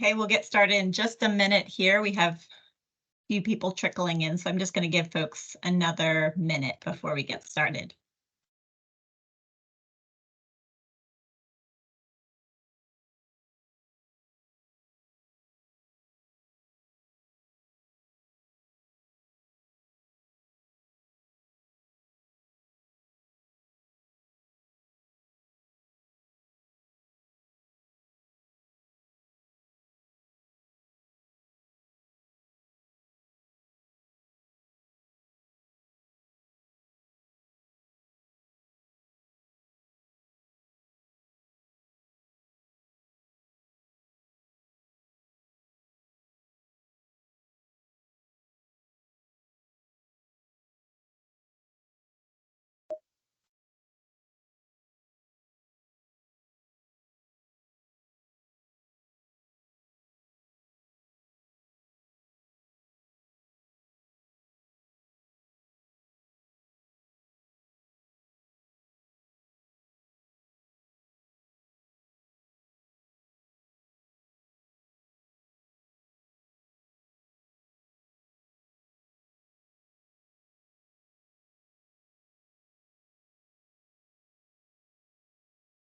Okay, we'll get started in just a minute here. We have a few people trickling in, so I'm just going to give folks another minute before we get started.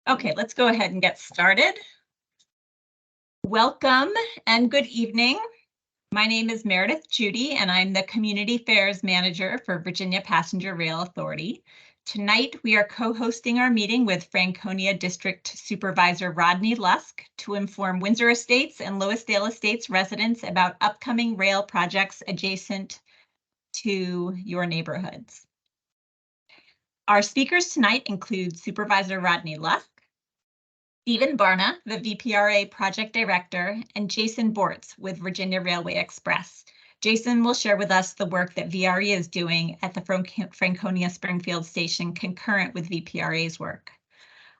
Okay, let's go ahead and get started. Welcome and good evening. My name is Meredith Judy, and I'm the Community Affairs Manager for Virginia Passenger Rail Authority. Tonight, we are co-hosting our meeting with Franconia District Supervisor Rodney Lusk to inform Windsor Estates and Loisdale Estates residents about upcoming rail projects adjacent to your neighborhoods. Our speakers tonight include Supervisor Rodney Lusk, Stephen Barna, the VPRA Project Director, and Jason Bortz with Virginia Railway Express. Jason will share with us the work that VRE is doing at the Franconia-Springfield station concurrent with VPRA's work.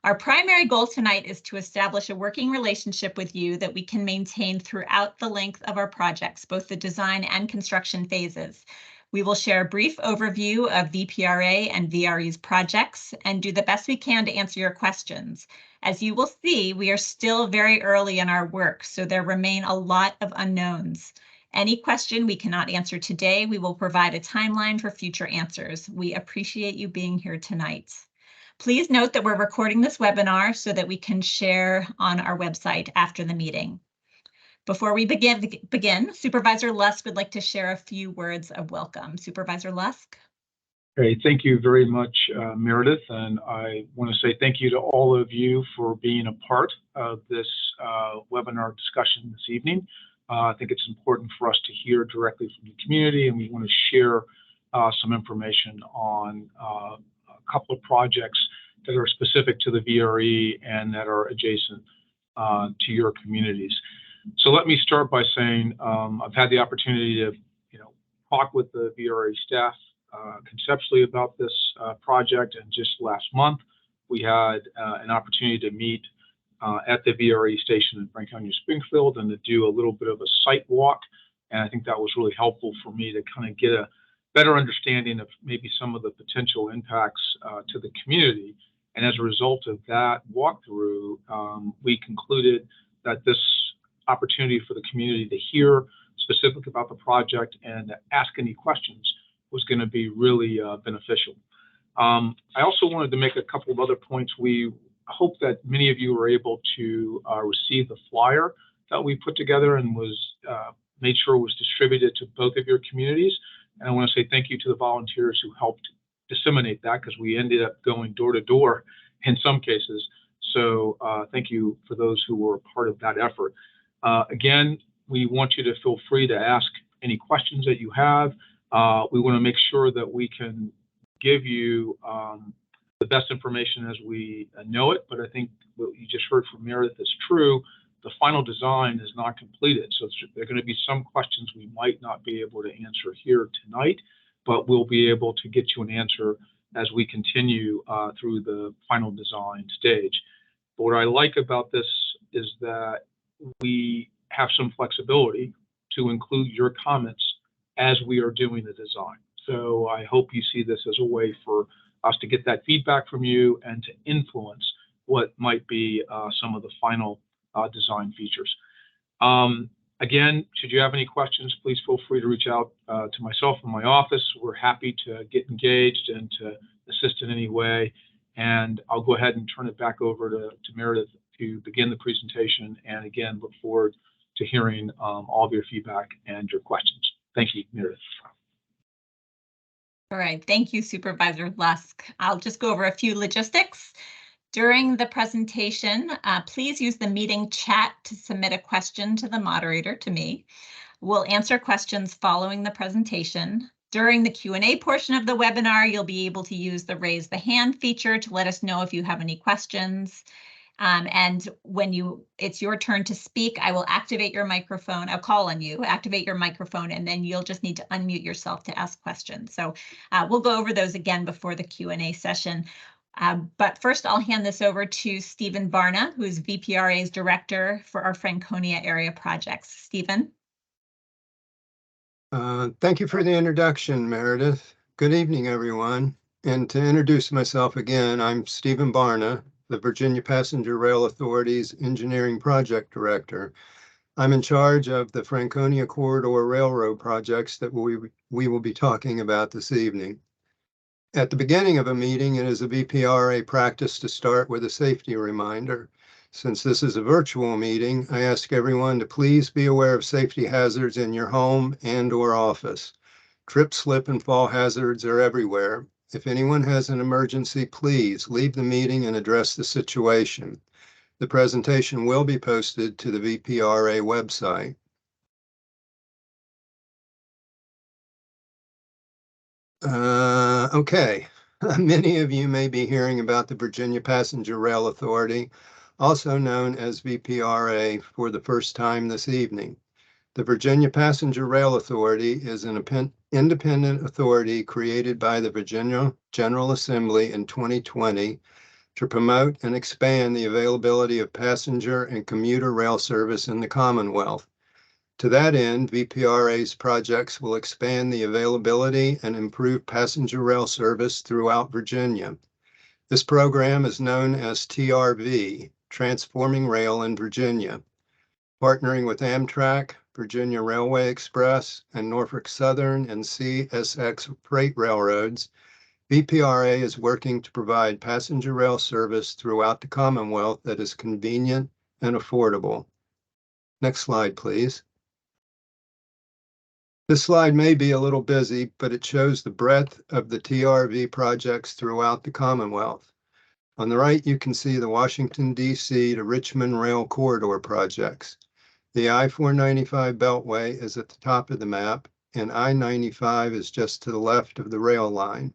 Our primary goal tonight is to establish a working relationship with you that we can maintain throughout the length of our projects, both the design and construction phases. We will share a brief overview of VPRA and VRE's projects and do the best we can to answer your questions. As you will see, we are still very early in our work, so there remain a lot of unknowns. Any question we cannot answer today, we will provide a timeline for future answers. We appreciate you being here tonight. Please note that we're recording this webinar so that we can share on our website after the meeting. Before we begin, Supervisor Lusk would like to share a few words of welcome. Supervisor Lusk. Okay, thank you very much, Meredith, and I want to say thank you to all of you for being a part of this webinar discussion this evening. I think it's important for us to hear directly from the community, and we want to share some information on a couple of projects that are specific to the VRE and that are adjacent to your communities. So let me start by saying I've had the opportunity to, talk with the VRA staff conceptually about this project, and just last month we had an opportunity to meet at the VRA station in Franconia-Springfield and to do a little bit of a site walk, and I think that was really helpful for me to kind of get a better understanding of maybe some of the potential impacts to the community. And as a result of that walkthrough, we concluded that this opportunity for the community to hear specific about the project and to ask any questions was going to be really beneficial. I also wanted to make a couple of other points. We hope that many of you were able to receive the flyer that we put together and was made sure was distributed to both of your communities. And I want to say thank you to the volunteers who helped disseminate that, because we ended up going door to door in some cases. So thank you for those who were a part of that effort. Again, we want you to feel free to ask any questions that you have. We want to make sure that we can give you the best information as we know it, but I think what you just heard from Meredith is true. The final design is not completed, so there are going to be some questions we might not be able to answer here tonight, but we'll be able to get you an answer as we continue through the final design stage. But what I like about this is that we have some flexibility to include your comments as we are doing the design. So I hope you see this as a way for us to get that feedback from you and to influence what might be some of the final design features. Again, should you have any questions, please feel free to reach out to myself in my office. We're happy to get engaged and to assist in any way. And I'll go ahead and turn it back over to Meredith to begin the presentation. And again, look forward to hearing all of your feedback and your questions. Thank you, Meredith. All right, thank you, Supervisor Lusk. I'll just go over a few logistics. During the presentation, please use the meeting chat to submit a question to the moderator, to me. We'll answer questions following the presentation. During the Q&A portion of the webinar, you'll be able to use the raise the hand feature to let us know if you have any questions. And when it's your turn to speak, I will activate your microphone. I'll call on you, activate your microphone, and then you'll just need to unmute yourself to ask questions. So we'll go over those again before the Q&A session. But first, I'll hand this over to Stephen Barna, who is VPRA's director for our Franconia area projects. Stephen. Thank you for the introduction, Meredith. Good evening, everyone. And to introduce myself again, I'm Stephen Barna, the Virginia Passenger Rail Authority's Engineering Project Director. I'm in charge of the Franconia Corridor Railroad projects that we will be talking about this evening. At the beginning of a meeting, it is a VPRA practice to start with a safety reminder. Since this is a virtual meeting, I ask everyone to please be aware of safety hazards in your home and/or office. Trip, slip, and fall hazards are everywhere. If anyone has an emergency, please leave the meeting and address the situation. The presentation will be posted to the VPRA website. Okay, many of you may be hearing about the Virginia Passenger Rail Authority, also known as VPRA, for the first time this evening. The Virginia Passenger Rail Authority is an independent authority created by the Virginia General Assembly in 2020 to promote and expand the availability of passenger and commuter rail service in the Commonwealth. To that end, VPRA's projects will expand the availability and improve passenger rail service throughout Virginia. This program is known as TRV, Transforming Rail in Virginia. Partnering with Amtrak, Virginia Railway Express, and Norfolk Southern and CSX freight railroads, VPRA is working to provide passenger rail service throughout the Commonwealth that is convenient and affordable. Next slide, please. This slide may be a little busy, but it shows the breadth of the TRV projects throughout the Commonwealth. On the right, you can see the Washington, D.C. to Richmond Rail Corridor projects. The I-495 Beltway is at the top of the map, and I-95 is just to the left of the rail line.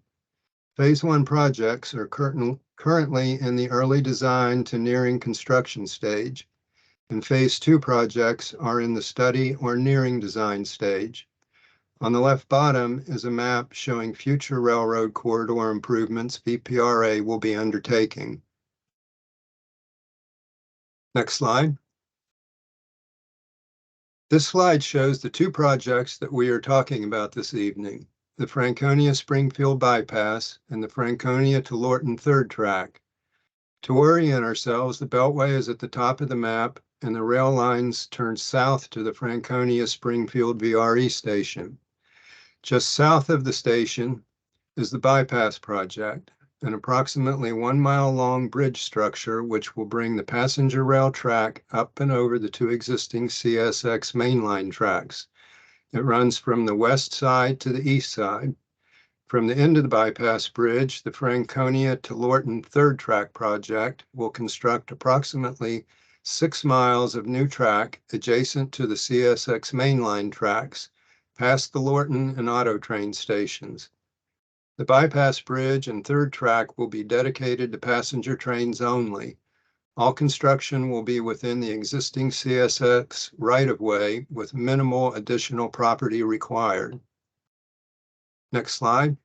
Phase 1 projects are currently in the early design to nearing construction stage, and Phase 2 projects are in the study or nearing design stage. On the left bottom is a map showing future railroad corridor improvements VPRA will be undertaking. Next slide. This slide shows the two projects that we are talking about this evening, the Franconia-Springfield Bypass and the Franconia to Lorton third track. To orient ourselves, the Beltway is at the top of the map and the rail lines turn south to the Franconia-Springfield VRE station. Just south of the station is the Bypass project, an approximately 1 mile long bridge structure which will bring the passenger rail track up and over the two existing CSX mainline tracks. It runs from the west side to the east side. From the end of the Bypass bridge, the Franconia to Lorton third track project will construct approximately 6 miles of new track adjacent to the CSX mainline tracks, past the Lorton and Auto Train stations. The Bypass bridge and third track will be dedicated to passenger trains only. All construction will be within the existing CSX right-of-way with minimal additional property required. Next slide.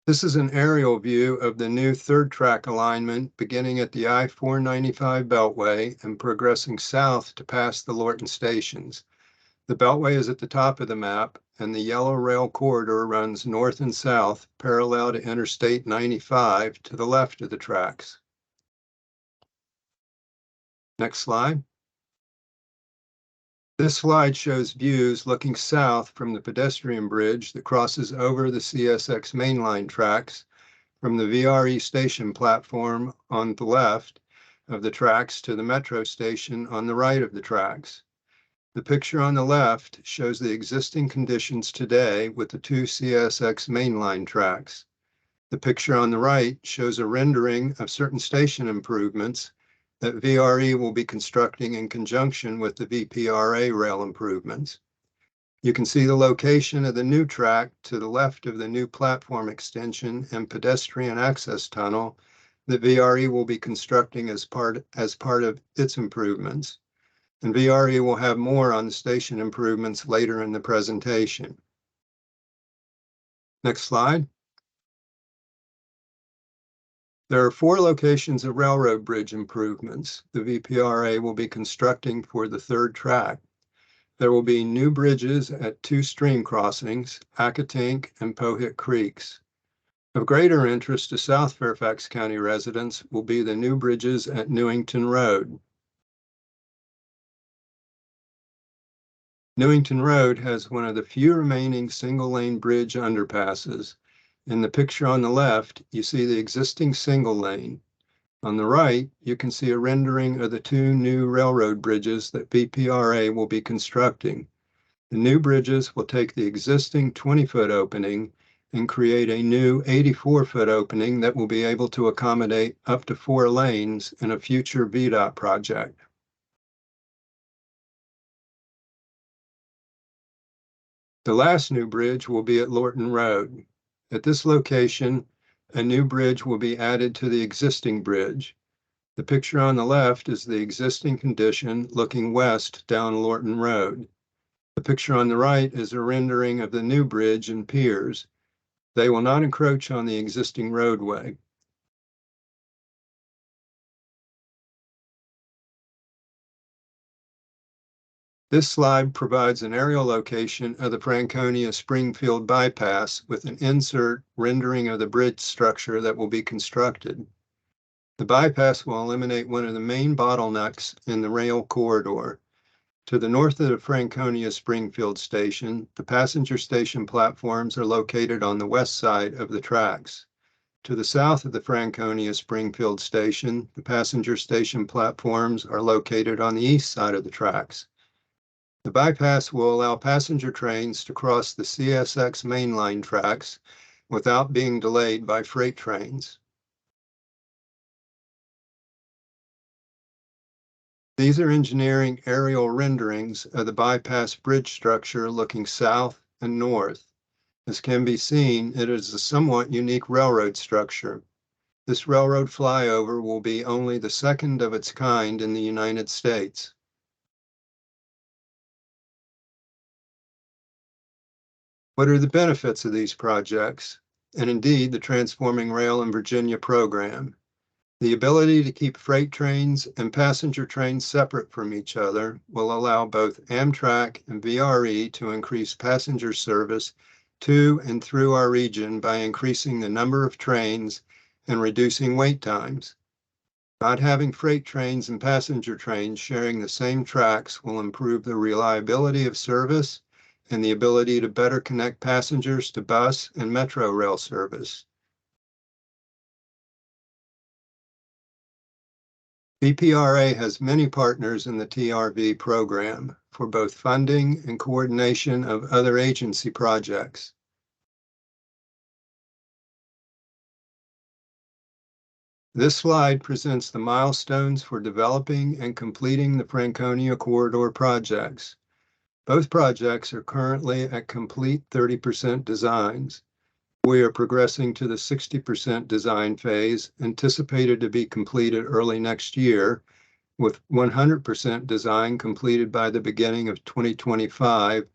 This is an aerial view of the new third track alignment beginning at the I-495 Beltway and progressing south to past the Lorton stations. The Beltway is at the top of the map, and the yellow rail corridor runs north and south parallel to Interstate 95 to the left of the tracks. Next slide. This slide shows views looking south from the pedestrian bridge that crosses over the CSX mainline tracks from the VRE station platform on the left of the tracks to the metro station on the right of the tracks. The picture on the left shows the existing conditions today with the two CSX mainline tracks. The picture on the right shows a rendering of certain station improvements that VRE will be constructing in conjunction with the VPRA rail improvements. You can see the location of the new track to the left of the new platform extension and pedestrian access tunnel that VRE will be constructing as part of its improvements. And VRE will have more on the station improvements later in the presentation. Next slide. There are 4 locations of railroad bridge improvements the VPRA will be constructing for the third track. There will be new bridges at 2 stream crossings, Accotink and Pohit Creeks. Of greater interest to South Fairfax County residents will be the new bridges at Newington Road. Newington Road has one of the few remaining single-lane bridge underpasses. In the picture on the left, you see the existing single lane. On the right, you can see a rendering of the 2 new railroad bridges that VPRA will be constructing. The new bridges will take the existing 20-foot opening and create a new 84-foot opening that will be able to accommodate up to 4 lanes in a future VDOT project. The last new bridge will be at Lorton Road. At this location, a new bridge will be added to the existing bridge. The picture on the left is the existing condition looking west down Lorton Road. The picture on the right is a rendering of the new bridge and piers. They will not encroach on the existing roadway. This slide provides an aerial location of the Franconia-Springfield Bypass with an insert rendering of the bridge structure that will be constructed. The bypass will eliminate one of the main bottlenecks in the rail corridor. To the north of the Franconia-Springfield station, the passenger station platforms are located on the west side of the tracks. To the south of the Franconia-Springfield station, the passenger station platforms are located on the east side of the tracks. The bypass will allow passenger trains to cross the CSX mainline tracks without being delayed by freight trains. These are engineering aerial renderings of the bypass bridge structure looking south and north. As can be seen, it is a somewhat unique railroad structure. This railroad flyover will be only the second of its kind in the United States. What are the benefits of these projects, and indeed the Transforming Rail in Virginia program? The ability to keep freight trains and passenger trains separate from each other will allow both Amtrak and VRE to increase passenger service to and through our region by increasing the number of trains and reducing wait times. Not having freight trains and passenger trains sharing the same tracks will improve the reliability of service and the ability to better connect passengers to bus and metro rail service. VPRA has many partners in the TRV program for both funding and coordination of other agency projects. This slide presents the milestones for developing and completing the Franconia Corridor projects. Both projects are currently at complete 30% designs. We are progressing to the 60% design phase, anticipated to be completed early next year, with 100% design completed by the beginning of 2025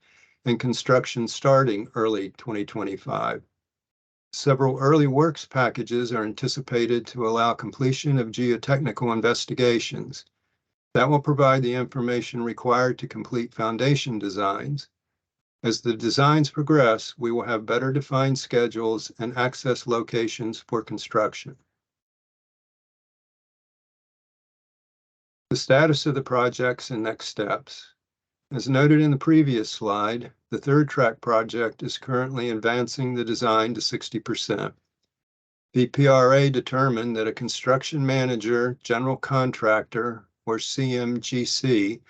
and construction starting early 2025. Several early works packages are anticipated to allow completion of geotechnical investigations. That will provide the information required to complete foundation designs. As the designs progress, we will have better defined schedules and access locations for construction. The status of the projects and next steps. As noted in the previous slide, the third track project is currently advancing the design to 60%. VPRA determined that a construction manager, general contractor, or CMGC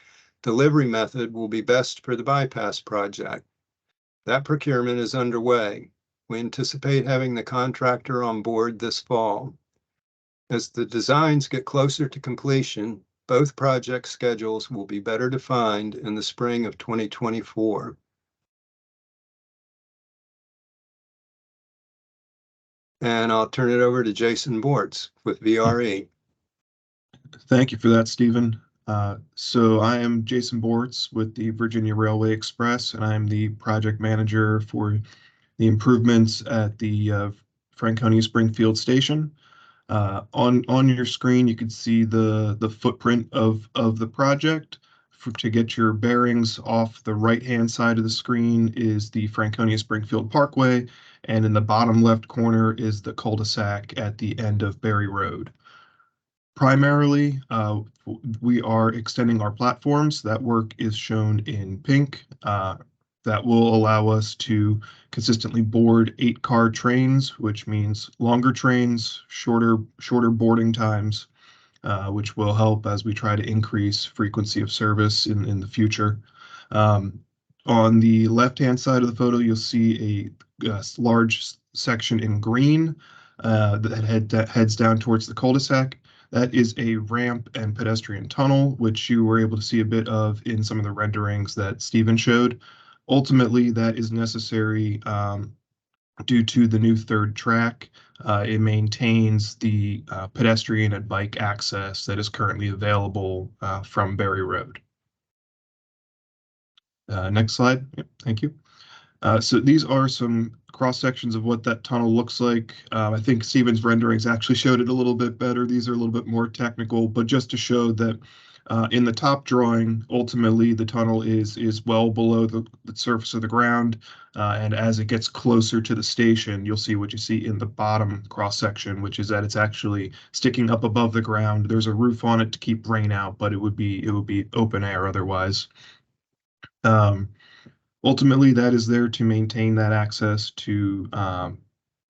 delivery method will be best for the bypass project. That procurement is underway. We anticipate having the contractor on board this fall. As the designs get closer to completion, both project schedules will be better defined in the spring of 2024. And I'll turn it over to Jason Bortz with VRE. Thank you for that, Stephen. So I am Jason Bortz with the Virginia Railway Express, and I'm the project manager for the improvements at the Franconia-Springfield station. On your screen, you can see the footprint of the project. To get your bearings, off the right-hand side of the screen is the Franconia-Springfield Parkway, and in the bottom left corner is the cul-de-sac at the end of Berry Road. Primarily, we are extending our platforms. That work is shown in pink. That will allow us to consistently board 8-car trains, which means longer trains, shorter boarding times, which will help as we try to increase frequency of service in the future. On the left-hand side of the photo, you'll see a large section in green that heads down towards the cul-de-sac. That is a ramp and pedestrian tunnel, which you were able to see a bit of in some of the renderings that Stephen showed. Ultimately, that is necessary due to the new third track. It maintains the pedestrian and bike access that is currently available from Berry Road. Next slide. Yep, thank you. So these are some cross sections of what that tunnel looks like. I think Stephen's renderings actually showed it a little bit better. These are a little bit more technical, but just to show that in the top drawing, ultimately the tunnel is well below the surface of the ground. And as it gets closer to the station, you'll see what you see in the bottom cross section, which is that it's actually sticking up above the ground. There's a roof on it to keep rain out, but it would be open air otherwise. Ultimately, that is there to maintain that access to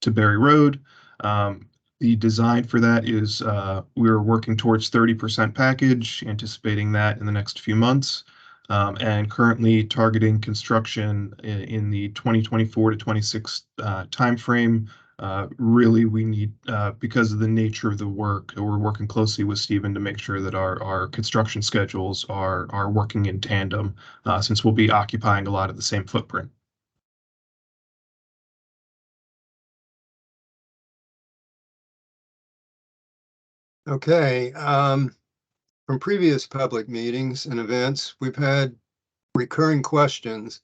Berry Road. The design for that is we're working towards 30% package, anticipating that in the next few months, and currently targeting construction in the 2024 to 26 timeframe. Really, we need, because of the nature of the work, we're working closely with Stephen to make sure that our construction schedules are working in tandem, since we'll be occupying a lot of the same footprint. Okay, from previous public meetings and events, we've had recurring questions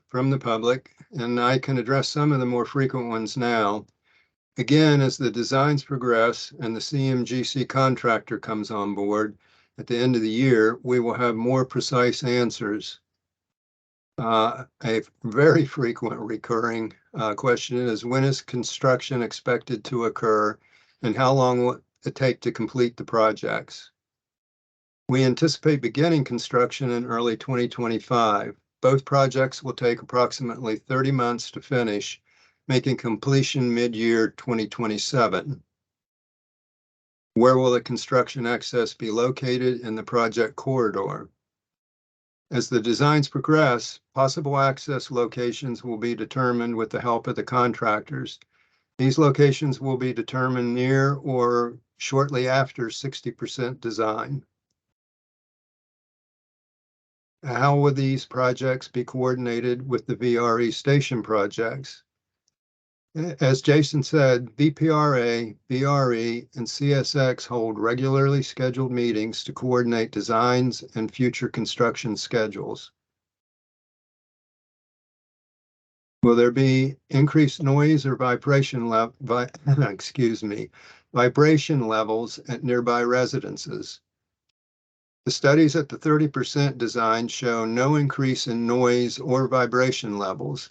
from the public, and I can address some of the more frequent ones now. Again, as the designs progress and the CMGC contractor comes on board at the end of the year, we will have more precise answers. A very frequent recurring question is, when is construction expected to occur, and how long will it take to complete the projects? We anticipate beginning construction in early 2025. Both projects will take approximately 30 months to finish, making completion mid-year 2027. Where will the construction access be located in the project corridor? As the designs progress, possible access locations will be determined with the help of the contractors. These locations will be determined near or shortly after 60% design. How will these projects be coordinated with the VRE station projects? As Jason said, VPRA, VRE, and CSX hold regularly scheduled meetings to coordinate designs and future construction schedules. Will there be increased noise or vibration levels at nearby residences? The studies at the 30% design show no increase in noise or vibration levels.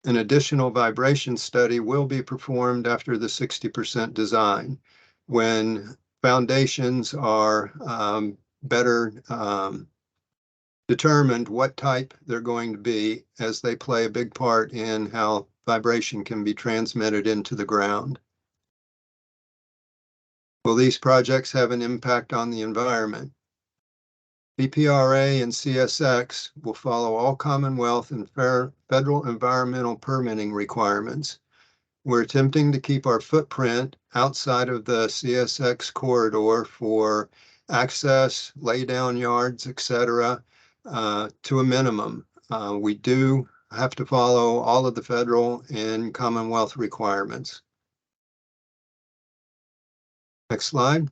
An additional vibration study will be performed after the 60% design, when foundations are better determined what type they're going to be, as they play a big part in how vibration can be transmitted into the ground. Will these projects have an impact on the environment? VPRA and CSX will follow all Commonwealth and federal environmental permitting requirements. We're attempting to keep our footprint outside of the CSX corridor for access, laydown yards, etc., to a minimum. We do have to follow all of the federal and Commonwealth requirements. Next slide.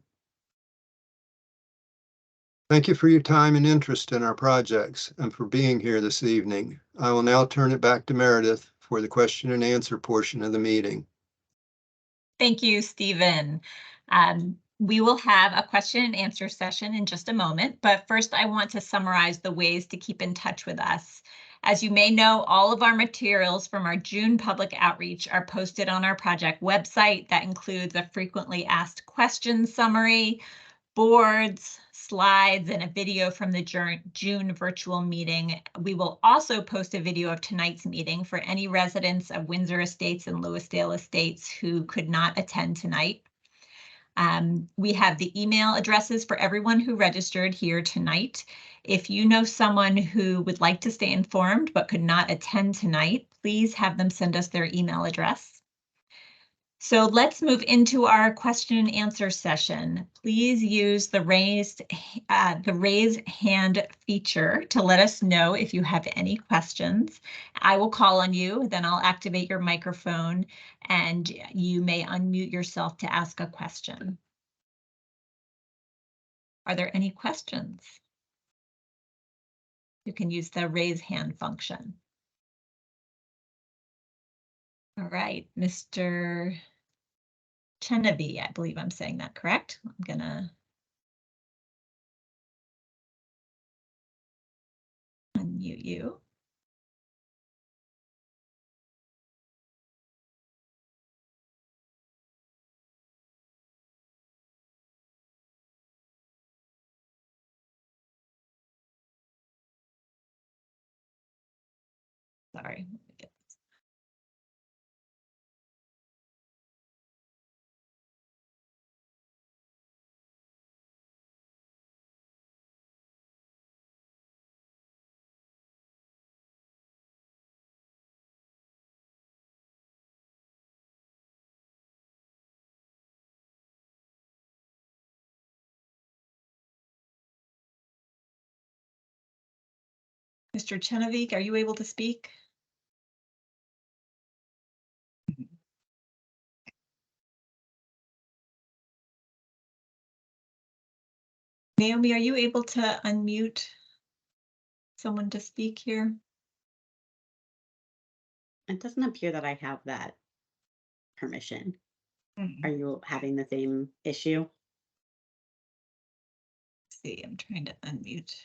Thank you for your time and interest in our projects and for being here this evening. I will now turn it back to Meredith for the question and answer portion of the meeting. Thank you, Stephen. We will have a question and answer session in just a moment, but first I want to summarize the ways to keep in touch with us. As you may know, all of our materials from our June public outreach are posted on our project website. That includes a frequently asked questions summary, boards, slides, and a video from the June virtual meeting. We will also post a video of tonight's meeting for any residents of Windsor Estates and Lewisdale Estates who could not attend tonight. We have the email addresses for everyone who registered here tonight. If you know someone who would like to stay informed but could not attend tonight, please have them send us their email address. So let's move into our question and answer session. Please use the raise hand feature to let us know if you have any questions. I will call on you, then I'll activate your microphone and you may unmute yourself to ask a question. Are there any questions? You can use the raise hand function. All right, Mr. Chenevy, I believe I'm saying that correct. I'm gonna unmute you. Sorry. Mr. Chenevy, are you able to speak? Naomi, are you able to unmute someone to speak here? It doesn't appear that I have that permission. Mm-hmm. Are you having the same issue? Let's see, I'm trying to unmute.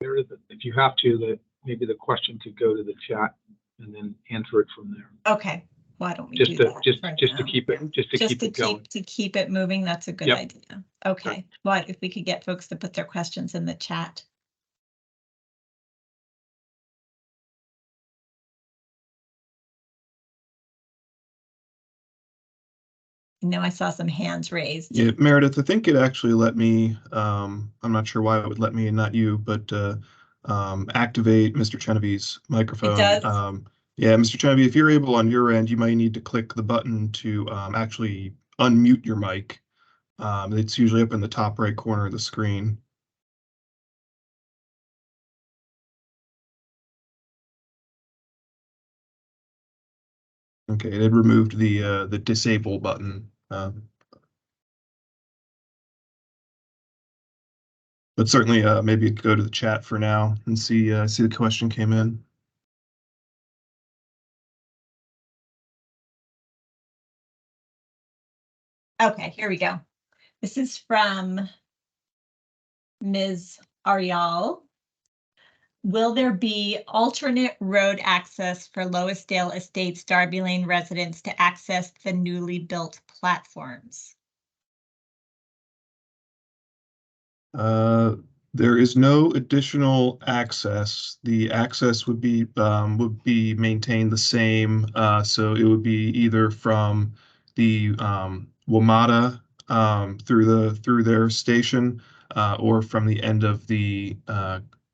Meredith, if you have to, that maybe the question could go to the chat and then answer it from there. Okay, why don't we do that? Just to keep it going. To keep it moving, that's a good Yep. idea. Okay, well, if we could get folks to put their questions in the chat. No, I saw some hands raised. Yeah, Meredith, I think it actually let me, I'm not sure why it would let me and not you, but activate Mr. Chenevy's microphone. It does? Yeah, Mr. Chenevy, if you're able on your end, you might need to click the button to actually unmute your mic. It's usually up in the top right corner of the screen. Okay, it had removed the disable button. But But certainly, maybe go to the chat for now and see the question came in. Okay, here we go. This is from Ms. Arial. Will there be alternate road access for Loisdale Estates Darby Lane residents to access the newly built platforms? There is no additional access. The access would be maintained the same. So it would be either from the WMATA through their station, or from the end of the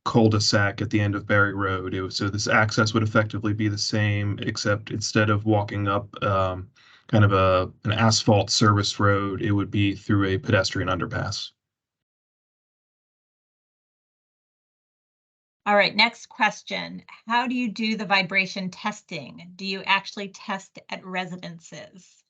cul-de-sac at the end of Berry Road. So this access would effectively be the same, except instead of walking up kind of an asphalt service road, it would be through a pedestrian underpass. All right, next question. How do you do the vibration testing? Do you actually test at residences?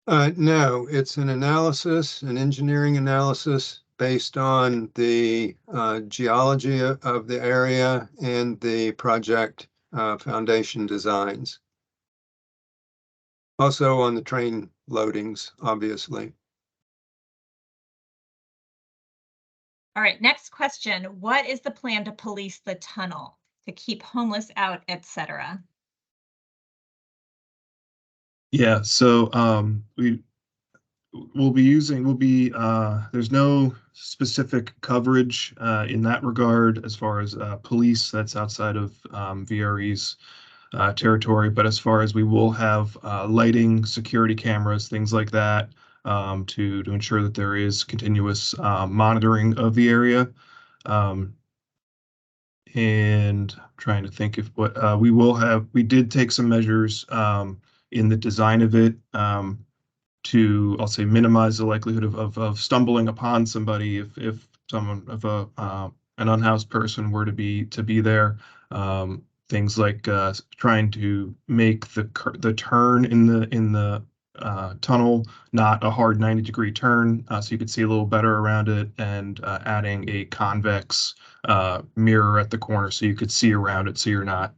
No, it's an analysis, an engineering analysis based on the geology of the area and the project foundation designs. Also on the train loadings, obviously. All right, next question. What is the plan to police the tunnel, to keep homeless out, etc.? Yeah, so there's no specific coverage in that regard as far as police. That's outside of VRE's territory. But as far as we will have lighting, security cameras, things like that, to ensure that there is continuous monitoring of the area. And I'm trying to think if what we did take some measures in the design of it to, I'll say, minimize the likelihood of stumbling upon somebody if someone of an unhoused person were to be there. Things like trying to make the turn in the tunnel not a hard 90-degree turn, so you could see a little better around it, and adding a convex mirror at the corner so you could see around it, so you're not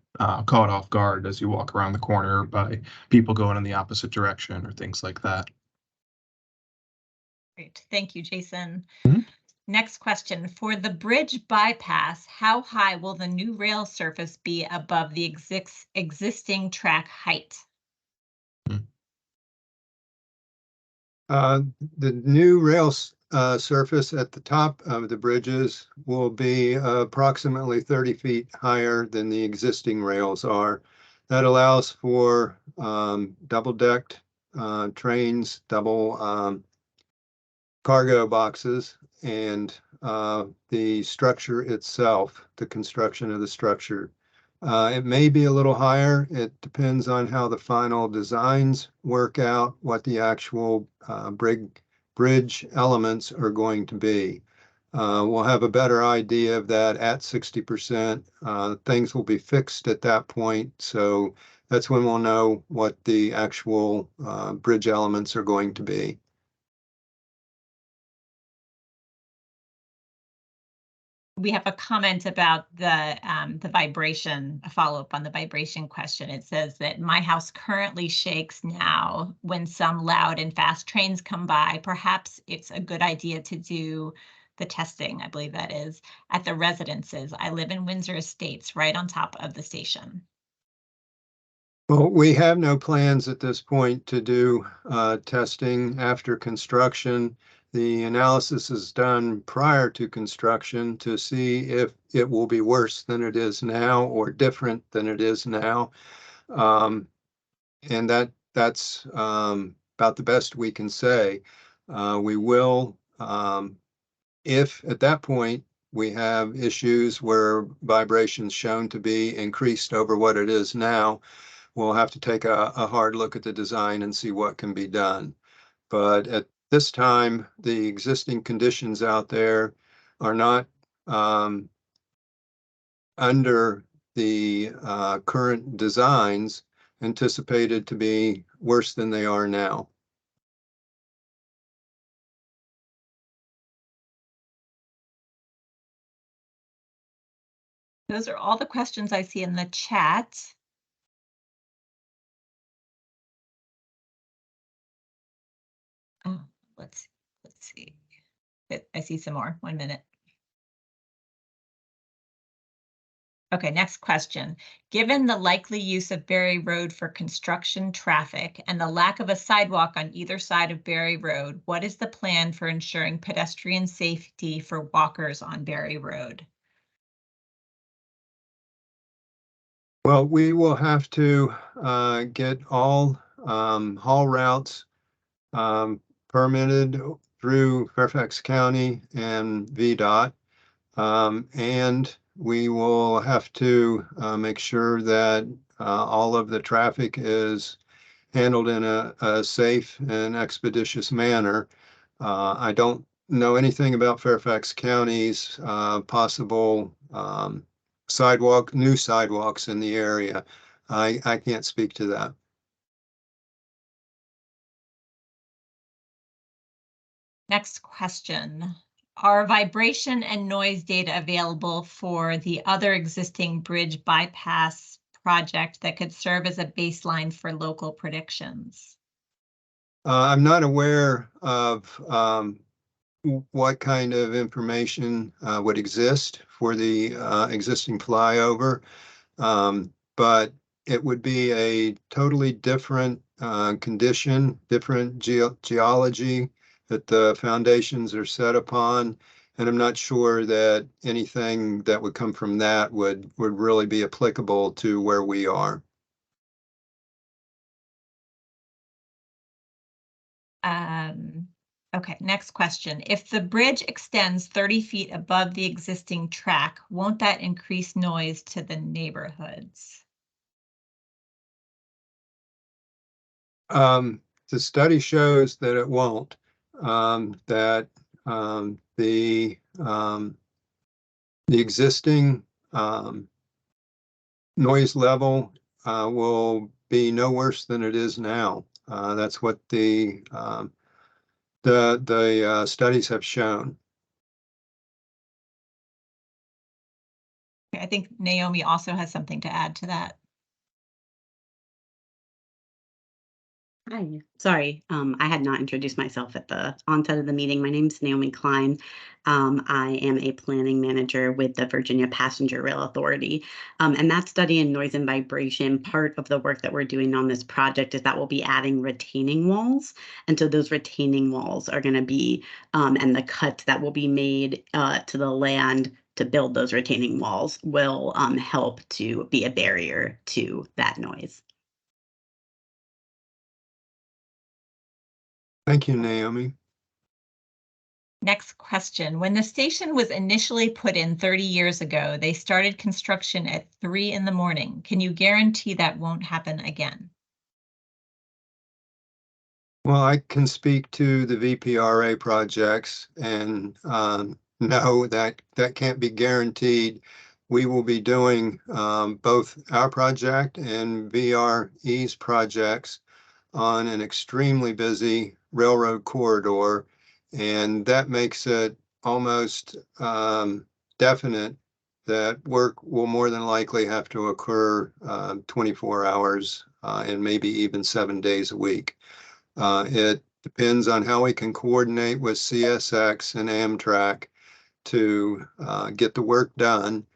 caught off guard as you walk around the corner by people going in the opposite direction or things like that. Great, thank you, Jason. Mhm. Next question. For the bridge bypass, how high will the new rail surface be above the existing track height? The new rail surface at the top of the bridges will be approximately 30 feet higher than the existing rails are. That allows for double-decked trains, double cargo boxes, and the structure itself, the construction of the structure. It may be a little higher. It depends on how the final designs work out, what the actual bridge elements are going to be. We'll have a better idea of that at 60%. Things will be fixed at that point. So that's when we'll know what the actual bridge elements are going to be. We have a comment about the vibration, a follow-up on the vibration question. It says that my house currently shakes now when some loud and fast trains come by. Perhaps it's a good idea to do the testing, I believe that is, at the residences. I live in Windsor Estates, right on top of the station. Well, we have no plans at this point to do testing after construction. The analysis is done prior to construction to see if it will be worse than it is now or different than it is now. And that's about the best we can say. We will, if at that point we have issues where vibrations shown to be increased over what it is now, we'll have to take a hard look at the design and see what can be done. But at this time, the existing conditions out there are not under the current designs anticipated to be worse than they are now. Those are all the questions I see in the chat. Oh, let's see. I see some more. 1 minute. Okay, next question. Given the likely use of Berry Road for construction traffic and the lack of a sidewalk on either side of Berry Road, what is the plan for ensuring pedestrian safety for walkers on Berry Road? Well, we will have to get all haul routes permitted through Fairfax County and VDOT. And we will have to make sure that all of the traffic is handled in a safe and expeditious manner. I don't know anything about Fairfax County's possible new sidewalks in the area. I can't speak to that. Next question. Are vibration and noise data available for the other existing bridge bypass project that could serve as a baseline for local predictions? I'm not aware of what kind of information would exist for the existing flyover, but it would be a totally different condition, different geology that the foundations are set upon. And I'm not sure that anything that would come from that would really be applicable to where we are. Okay, next question. If the bridge extends 30 feet above the existing track, won't that increase noise to the neighborhoods? The study shows that it won't, that the existing noise level will be no worse than it is now. That's what the studies have shown. I think Naomi also has something to add to that. Hi, sorry, I had not introduced myself at the onset of the meeting. My name is Naomi Klein. I am a planning manager with the Virginia Passenger Rail Authority. And that study in noise and vibration, part of the work that we're doing on this project is that we'll be adding retaining walls. And so those retaining walls are going to be, and the cuts that will be made to the land to build those retaining walls will help to be a barrier to that noise. Thank you, Naomi. Next question. When the station was initially put in 30 years ago, they started construction at 3 in the morning. Can you guarantee that won't happen again? Well, I can speak to the VPRA projects, and no, that can't be guaranteed. We will be doing both our project and VRE's projects on an extremely busy railroad corridor, and that makes it almost definite that work will more than likely have to occur 24 hours and maybe even 7 days a week. It depends on how we can coordinate with CSX and Amtrak to get the work done.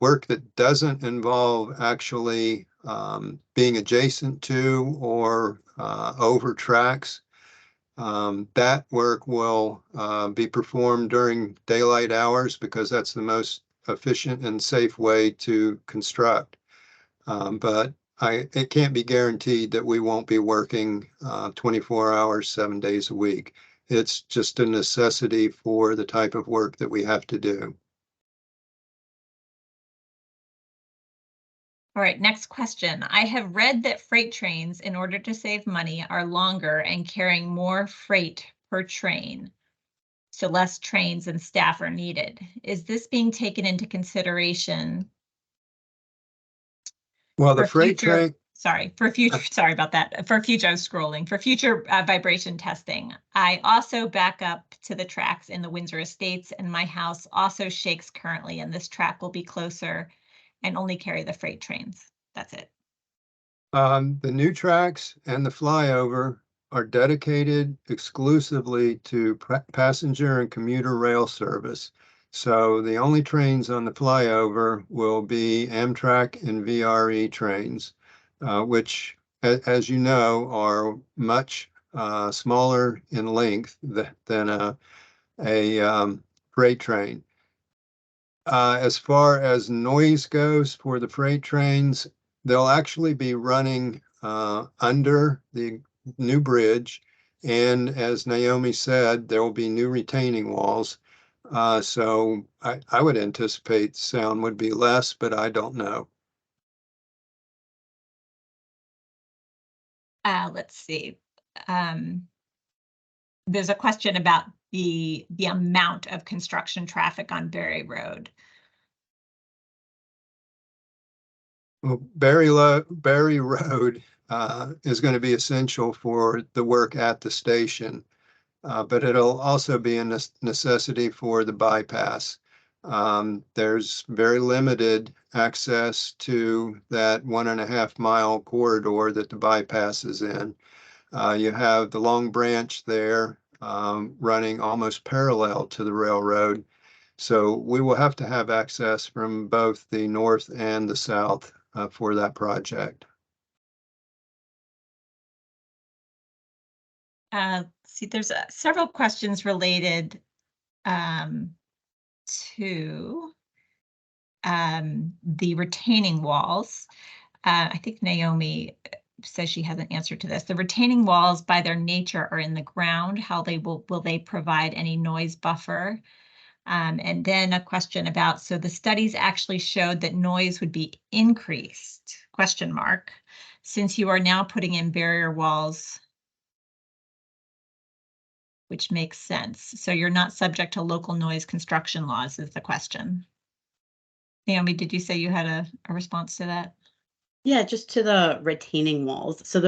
Work that doesn't involve actually being adjacent to or over tracks. That work will be performed during daylight hours because that's the most efficient and safe way to construct. But it can't be guaranteed that we won't be working 24 hours, 7 days a week. It's just a necessity for the type of work that we have to do. All right, next question. I have read that freight trains, in order to save money, are longer and carrying more freight per train. So less trains and staff are needed. Is this being taken into consideration? Well, the freight train, sorry, for future, sorry about that. For future, I was scrolling. For future vibration testing, I also back up to the tracks in the Windsor Estates, and my house also shakes currently, and this track will be closer and only carry the freight trains. That's it. The new tracks and the flyover are dedicated exclusively to passenger and commuter rail service. So the only trains on the flyover will be Amtrak and VRE trains, which, as you know, are much smaller in length than a freight train. As far as noise goes for the freight trains, they'll actually be running under the new bridge. And as Naomi said, there will be new retaining walls. So I would anticipate sound would be less, but I don't know. Let's see. There's a question about the amount of construction traffic on Berry Road. Well, Berry Road is going to be essential for the work at the station, but it'll also be a necessity for the bypass. There's very limited access to that 1.5 mile corridor that the bypass is in. You have the Long Branch there running almost parallel to the railroad. So we will have to have access from both the north and the south for that project. See, there's several questions related to the retaining walls. I think Naomi says she has an answer to this. The retaining walls, by their nature, are in the ground. How will they provide any noise buffer? And then a question about, so the studies actually showed that noise would be increased, question mark, since you are now putting in barrier walls, which makes sense. So you're not subject to local noise construction laws is the question. Naomi, did you say you had a response to that? Yeah, just to the retaining walls. So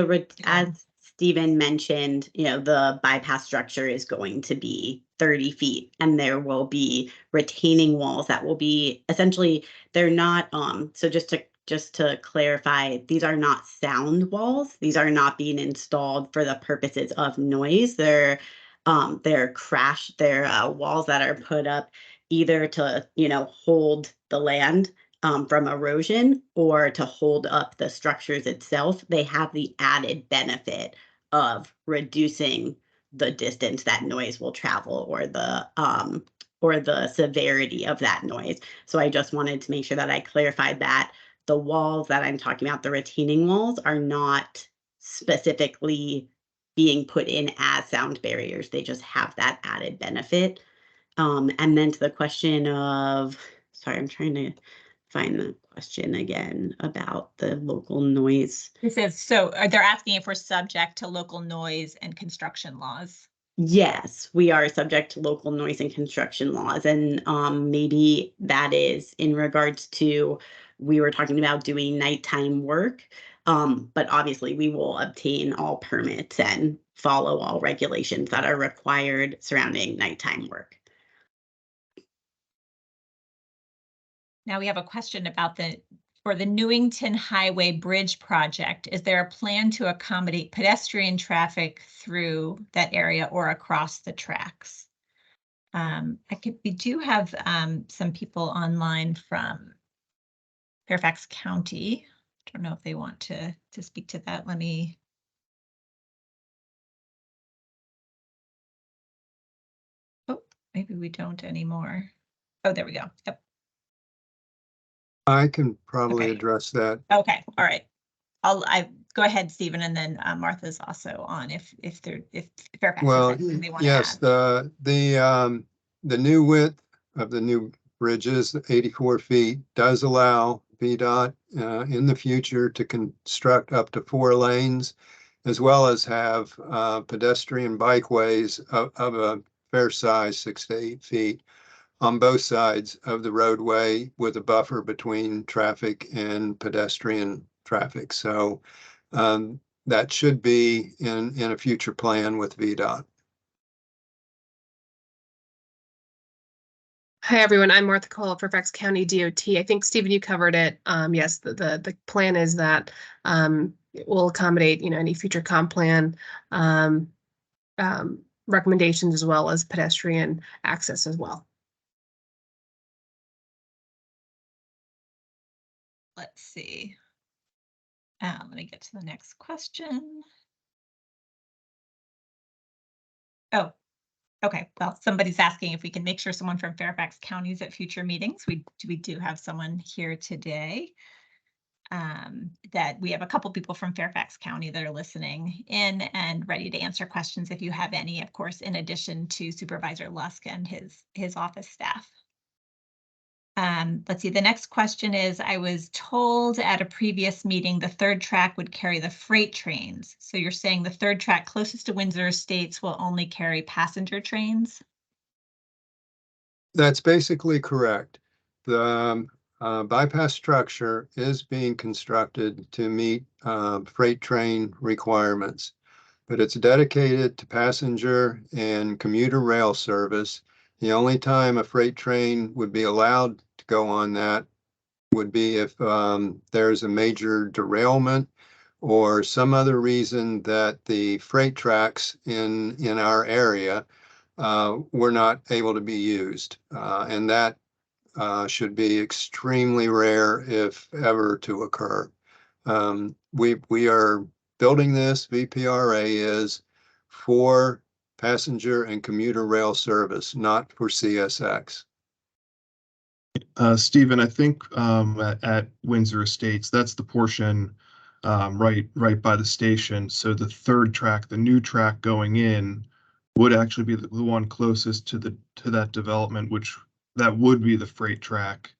as Stephen mentioned, the bypass structure is going to be 30 feet, and there will be retaining walls that will be essentially, they're not, so just to clarify, these are not sound walls. These are not being installed for the purposes of noise. They're walls that are put up either to, hold the land from erosion or to hold up the structures itself. They have the added benefit of reducing the distance that noise will travel or the severity of that noise. So I just wanted to make sure that I clarified that the walls that I'm talking about, the retaining walls, are not specifically being put in as sound barriers. They just have that added benefit. And then to the question of, sorry, I'm trying to find the question again about the local noise. This is, so they're asking if we're subject to local noise and construction laws. Yes, we are subject to local noise and construction laws. And maybe that is in regards to, we were talking about doing nighttime work. But obviously we will obtain all permits and follow all regulations that are required surrounding nighttime work. Now we have a question about for the Newington Highway Bridge project. Is there a plan to accommodate pedestrian traffic through that area or across the tracks? We do have some people online from Fairfax County. I don't know if they want to speak to that. Let me. Oh, maybe we don't anymore. Oh, there we go. Yep. I can probably address that. Okay, all right. I go ahead, Stephen, and then Martha's also on if Fairfax has anything they want to add. The new width of the new bridges, 84 feet, does allow VDOT in the future to construct up to 4 lanes, as well as have pedestrian bikeways of a fair size, 6 to 8 feet, on both sides of the roadway with a buffer between traffic and pedestrian traffic. So that should be in a future plan with VDOT. Hi, everyone. I'm Martha Cole, Fairfax County DOT. I think, Stephen, you covered it. Yes, the plan is that it will accommodate, any future comp plan recommendations as well as pedestrian access as well. Let's see. Let me get to the next question. Oh, okay. Well, somebody's asking if we can make sure someone from Fairfax County is at future meetings. We do have someone here today. That we have a couple people from Fairfax County that are listening in and ready to answer questions if you have any, of course, in addition to Supervisor Lusk and his office staff. Let's see, the next question is, I was told at a previous meeting the third track would carry the freight trains. So you're saying the third track closest to Windsor Estates will only carry passenger trains? That's basically correct. The bypass structure is being constructed to meet freight train requirements, but it's dedicated to passenger and commuter rail service. The only time a freight train would be allowed to go on that would be if there's a major derailment or some other reason that the freight tracks in our area were not able to be used. And that should be extremely rare, if ever, to occur. We are building this, VPRA is, for passenger and commuter rail service, not for CSX. Stephen, I think at Windsor Estates, that's the portion right by the station. So the third track, the new track going in, would actually be the one closest to that development, which that would be the freight track.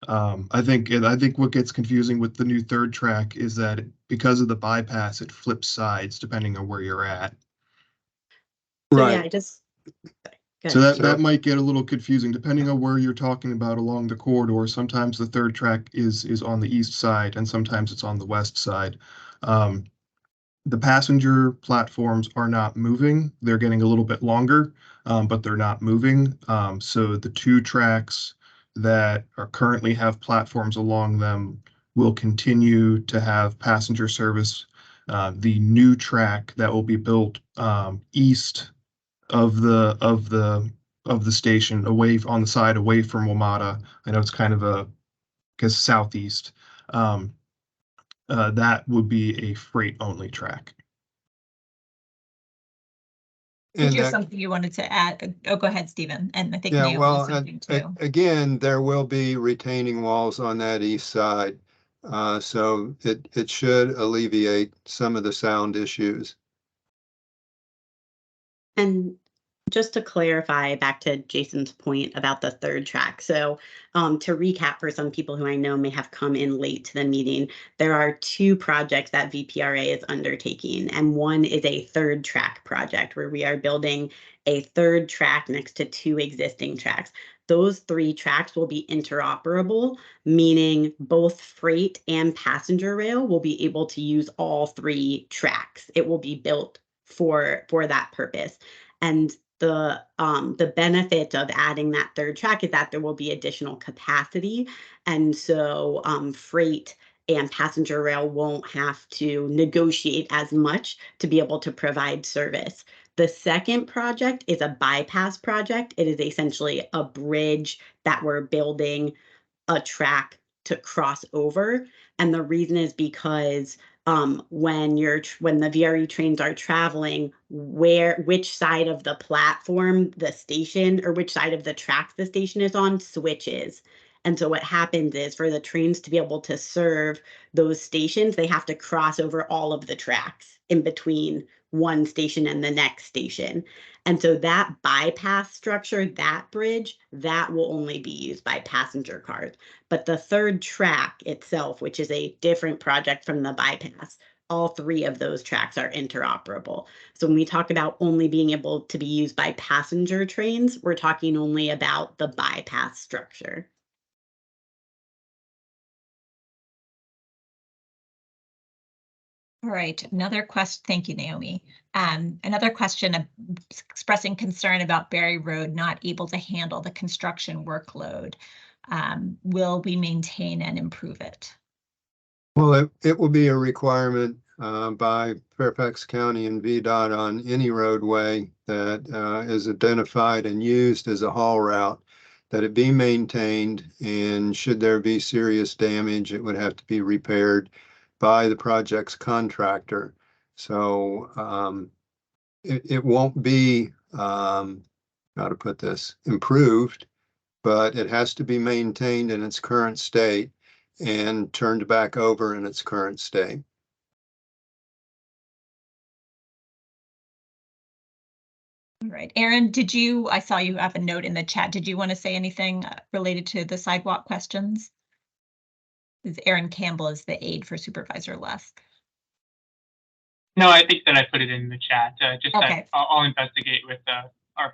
I think what gets confusing with the new third track is that because of the bypass, it flips sides depending on where you're at. So Right. yeah, I just. So that might get a little confusing depending on where you're talking about along the corridor. Sometimes the third track is on the east side and sometimes it's on the west side. The passenger platforms are not moving. They're getting a little bit longer, but they're not moving. So the two tracks that are currently have platforms along them will continue to have passenger service. The new track that will be built east of the station, away on the side away from WMATA. I know it's kind of I guess southeast. That would be a freight only track. Did you have something you wanted to add? Oh, go ahead, Stephen. And I think Yeah, Naomi has something too. Again, there will be retaining walls on that east side. So it should alleviate some of the sound issues. And just to clarify, back to Jason's point about the third track. So to recap for some people who I know may have come in late to the meeting, there are two projects that VPRA is undertaking. And one is a third track project where we are building a third track next to two existing tracks. Those three tracks will be interoperable, meaning both freight and passenger rail will be able to use all three tracks. It will be built for that purpose. And the benefit of adding that third track is that there will be additional capacity. And so freight and passenger rail won't have to negotiate as much to be able to provide service. The second project is a bypass project. It is essentially a bridge that we're building a track to cross over. And the reason is because when the VRE trains are traveling, which side of the platform the station, or which side of the track the station is on, switches. And so what happens is, for the trains to be able to serve those stations, they have to cross over all of the tracks in between one station and the next station. And so that bypass structure, that bridge, that will only be used by passenger cars. But the third track itself, which is a different project from the bypass, all three of those tracks are interoperable. So when we talk about only being able to be used by passenger trains, we're talking only about the bypass structure. All right, another question. Thank you, Naomi. Another question expressing concern about Berry Road not able to handle the construction workload. Will we maintain and improve it? Well, it will be a requirement by Fairfax County and VDOT on any roadway that is identified and used as a haul route, that it be maintained, and should there be serious damage, it would have to be repaired by the project's contractor. So it won't be, how to put this, improved, but it has to be maintained in its current state and turned back over in its current state. All right, Aaron, I saw you have a note in the chat. Did you want to say anything related to the sidewalk questions? Aaron Campbell is the aide for Supervisor Lusk. No, I think that I put it in the chat. Just Okay. that I'll investigate with our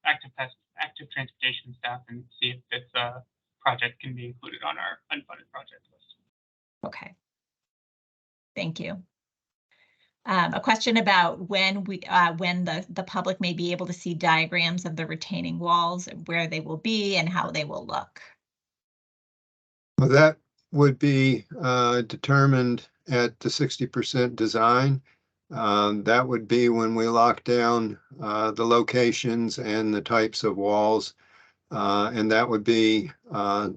active transportation staff and see if this project can be included on our unfunded project list. Okay. Thank you. A question about when the public may be able to see diagrams of the retaining walls, where they will be and how they will look. Well, that would be determined at the 60% design. That would be when we lock down the locations and the types of walls, and that would be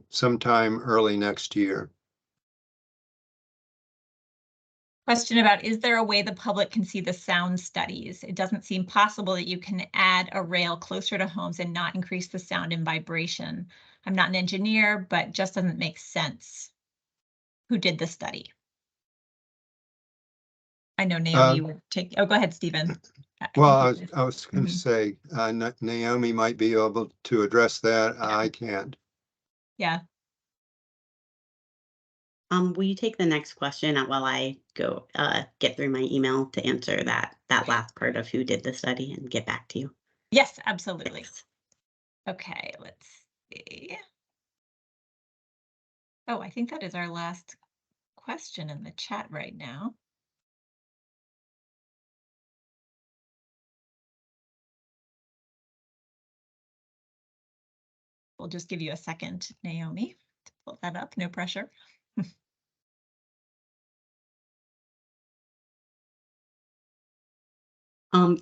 sometime early next year. Question about, is there a way the public can see the sound studies? It doesn't seem possible that you can add a rail closer to homes and not increase the sound and vibration. I'm not an engineer, but just doesn't make sense. Who did the study? I know Naomi, you would take, oh, go ahead, Stephen. Well, I was going to say, Naomi might be able to address that. Yeah. I can't. Yeah. Will you take the next question while I go get through my email to answer that last part of who did the study and get back to you? Yes, absolutely. Thanks. Okay, let's see. Oh, I think that is our last question in the chat right now. We'll just give you a second, Naomi, to pull that up, no pressure.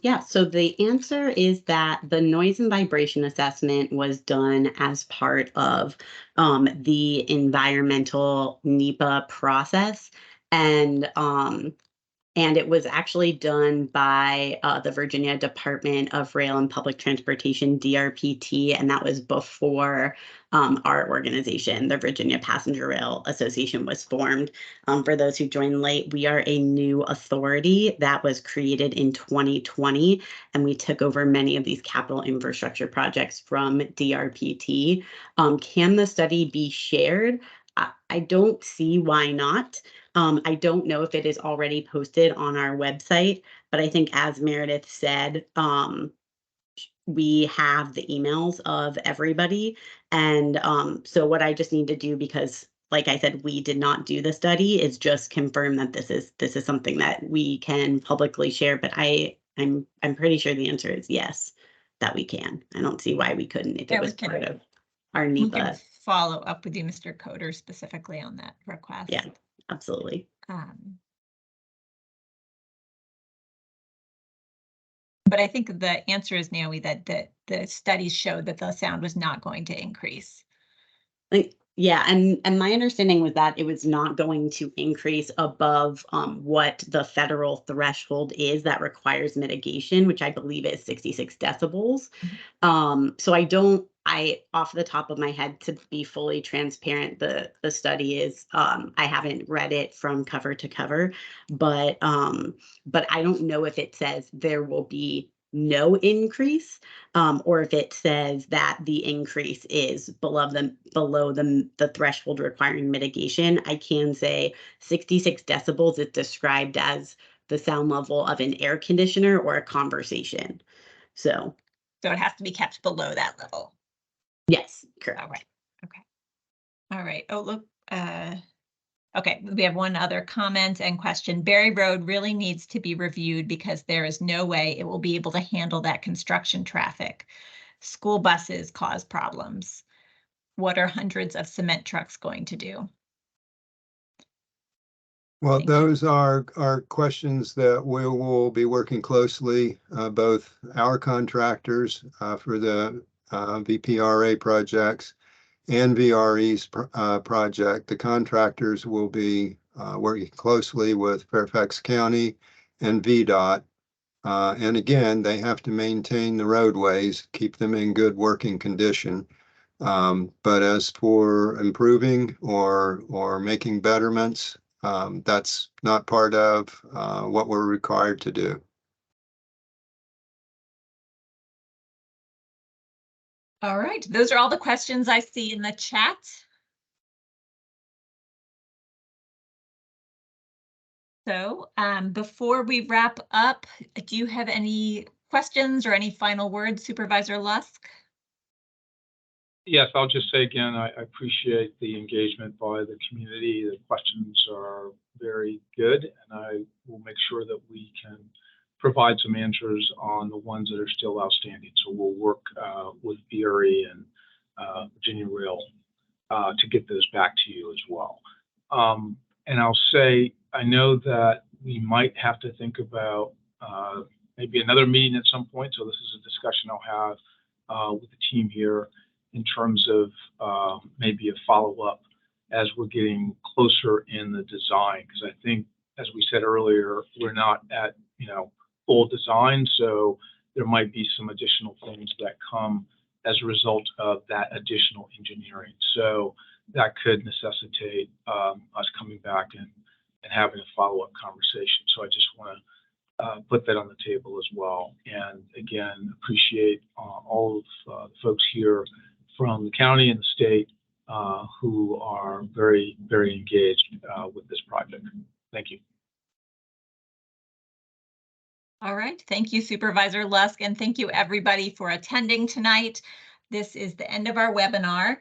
Yeah, so the answer is that the noise and vibration assessment was done as part of the environmental NEPA process, and it was actually done by the Virginia Department of Rail and Public Transportation, DRPT, and that was before our organization, the Virginia Passenger Rail Association, was formed. For those who joined late, we are a new authority that was created in 2020, and we took over many of these capital infrastructure projects from DRPT. Can the study be shared? I don't see why not. I don't know if it is already posted on our website, but I think, as Meredith said, we have the emails of everybody. And so what I just need to do, because like I said, we did not do the study, is just confirm that this is something that we can publicly share. But I'm pretty sure the answer is yes, that we can. I don't see why we couldn't if it was part of our We can NEPA. follow up with you, Mr. Coder, specifically on that request. Yeah, absolutely. But I think the answer is, Naomi, that the studies showed that the sound was not going to increase. Yeah, and my understanding was that it was not going to increase above what the federal threshold is that requires mitigation, which I believe is 66 decibels. So I off the top of my head, to be fully transparent, the study is I haven't read it from cover to cover, but I don't know if it says there will be no increase, or if it says that the increase is below the threshold requiring mitigation. I can say 66 decibels is described as the sound level of an air conditioner or a conversation. So it has to be kept below that level. Yes, correct. All right. Okay. All right. Oh, look. Okay, we have one other comment and question. Berry Road really needs to be reviewed because there is no way it will be able to handle that construction traffic. School buses cause problems. What are hundreds of cement trucks going to do? Well, Thank you. those are questions that we will be working closely, both our contractors for the VPRA projects and VRE's project. The contractors will be working closely with Fairfax County and VDOT. And again, they have to maintain the roadways, keep them in good working condition. But as for improving or making betterments, that's not part of what we're required to do. All right, those are all the questions I see in the chat. So before we wrap up, do you have any questions or any final words, Supervisor Lusk? Yes, I'll just say again, I appreciate the engagement by the community. The questions are very good, and I will make sure that we can provide some answers on the ones that are still outstanding. So we'll work with VPRA and Virginia Rail to get those back to you as well. And I'll say, I know that we might have to think about maybe another meeting at some point. So this is a discussion I'll have with the team here in terms of maybe a follow-up as we're getting closer in the design. Because I think, as we said earlier, we're not at, full design. So there might be some additional things that come as a result of that additional engineering. So that could necessitate us coming back and having a follow-up conversation. So I just want to put that on the table as well. And again, appreciate all of the folks here from the county and the state who are very, very engaged with this project. Thank you. All right, thank you, Supervisor Lusk, and thank you everybody for attending tonight. This is the end of our webinar.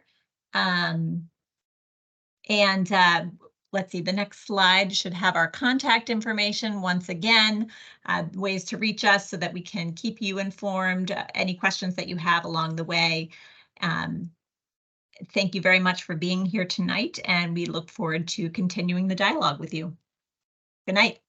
Let's see, the next slide should have our contact information once again, ways to reach us so that we can keep you informed, any questions that you have along the way. Thank you very much for being here tonight, and we look forward to continuing the dialogue with you. Good night.